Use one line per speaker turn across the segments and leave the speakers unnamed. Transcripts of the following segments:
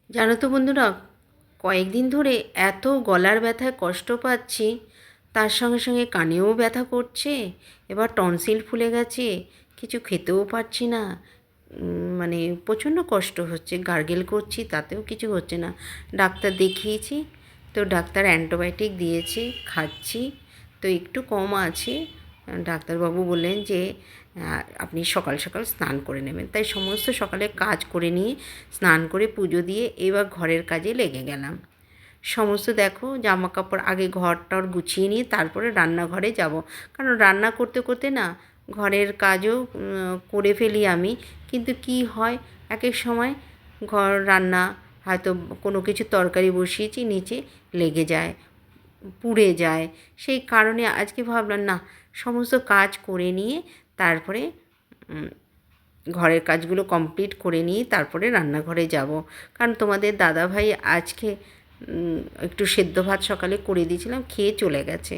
জানো তো বন্ধুরা, কয়েকদিন ধরে এত গলার ব্যথায় কষ্ট পাচ্ছি, তার সঙ্গে সঙ্গে কানেও ব্যথা করছে, এবার টনসিল ফুলে গেছে, কিছু খেতেও পারছি না। মানে প্রচণ্ড কষ্ট হচ্ছে, গার্গেল করছি তাতেও কিছু হচ্ছে না। ডাক্তার দেখিয়েছি, তো ডাক্তার অ্যান্টিবায়োটিক দিয়েছে, খাচ্ছি, তো একটু কম আছে। ডাক্তারবাবু বললেন যে আপনি সকাল সকাল স্নান করে নেবেন। তাই সমস্ত সকালে কাজ করে নিয়ে স্নান করে পুজো দিয়ে এবার ঘরের কাজে লেগে গেলাম। সমস্ত দেখো জামা কাপড় আগে ঘরটর গুছিয়ে নিয়ে তারপরে রান্নাঘরে যাব, কারণ রান্না করতে করতে না ঘরের কাজও করে ফেলি আমি। কিন্তু কি হয়, এক এক সময় ঘর রান্না হয়তো কোনো কিছু তরকারি বসিয়েছি, নিচে লেগে যায়, পুড়ে যায়। সেই কারণে আজকে ভাবলাম না, সমস্ত কাজ করে নিয়ে তারপরে ঘরের কাজগুলো কমপ্লিট করে নিয়ে তারপরে রান্নাঘরে যাব। কারণ তোমাদের দাদাভাই আজকে একটু সেদ্ধ ভাত সকালে করে দিয়েছিলাম, খেয়ে চলে গেছে।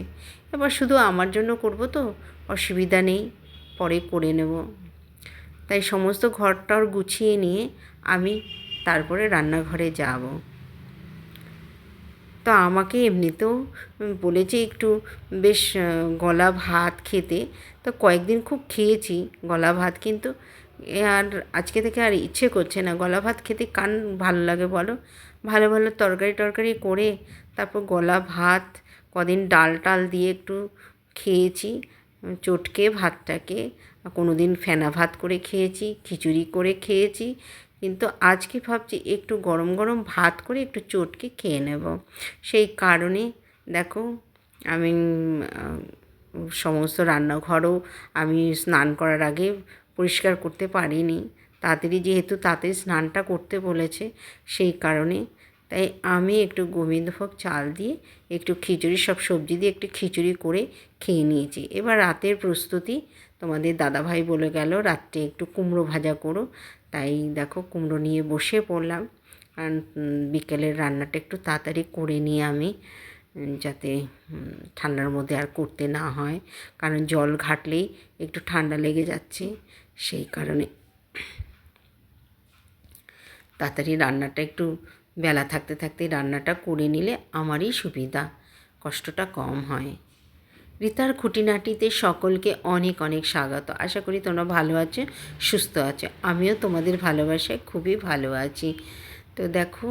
এবার শুধু আমার জন্য করব, তো অসুবিধা নেই, পরে করে নেব। তাই সমস্ত ঘরটর গুছিয়ে নিয়ে আমি তারপরে রান্নাঘরে যাব। তো আমাকে এমনিতেও বলেছে একটু বেশ গলা ভাত খেতে। তো কয়েকদিন খুব খেয়েছি গলা ভাত, কিন্তু আর আজকে থেকে আর ইচ্ছে করছে না গলা ভাত খেতে। কার ভালো লাগে বলো? ভালো ভালো তরকারি টরকারি করে তারপর গলা ভাত, কদিন ডাল টাল দিয়ে একটু খেয়েছি, চটকে ভাতটাকে। কোনো দিন ফেনা ভাত করে খেয়েছি, খিচুড়ি করে খেয়েছি, কিন্তু আজকে ভাবছি একটু গরম গরম ভাত করে একটু চটকে খেয়ে নেব। সেই কারণে দেখো আমি সমস্ত রান্নাঘরও আমি স্নান করার আগে পরিষ্কার করতে পারিনি। তাড়াতাড়ি যেহেতু তাড়াতাড়ি স্নানটা করতে বলেছে, সেই কারণে তাই আমি একটু গোবিন্দভোগ চাল দিয়ে একটু খিচুড়ি, সব সবজি দিয়ে একটু খিচুড়ি করে খেয়ে নিয়েছি। এবার রাতের প্রস্তুতি, তোমাদের দাদাভাই বলে গেল রাত্রে একটু কুমড়ো ভাজা করো, তাই দেখো কুমড়ো নিয়ে বসে পড়লাম। কারণ বিকেলের রান্নাটা একটু তাড়াতাড়ি করে নিয়ে আমি, যাতে ঠান্ডার মধ্যে আর করতে না হয়, কারণ জল ঘাটলেই একটু ঠান্ডা লেগে যাচ্ছে। সেই কারণে তাড়াতাড়ি রান্নাটা একটু বেলা থাকতে থাকতে রান্নাটা করে নিলে আমারই সুবিধা, কষ্টটা কম হয়। রিতার খুঁটিনাটিতে সকলকে অনেক অনেক স্বাগত। আশা করি তোমরা ভালো আছো, সুস্থ আছো। আমিও তোমাদের ভালোবাসায় খুবই ভালো আছি। তো দেখো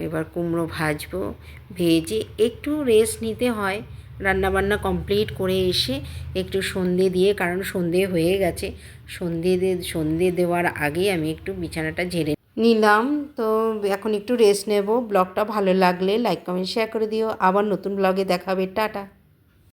এবার কুমড়ো ভাজবো, ভেজে একটু রেস্ট নিতে হয় রান্নাবান্না কমপ্লিট করে এসে, একটু সন্ধে দিয়ে, কারণ সন্ধে হয়ে গেছে, সন্ধে দেওয়ার আগেই আমি একটু বিছানাটা ঝেড়ে নিলাম। তো এখন একটু রেস্ট নেব। ব্লগটা ভালো লাগলে লাইক কমেন্ট শেয়ার করে দিও। আবার নতুন ব্লগে দেখা হবে। টাটা।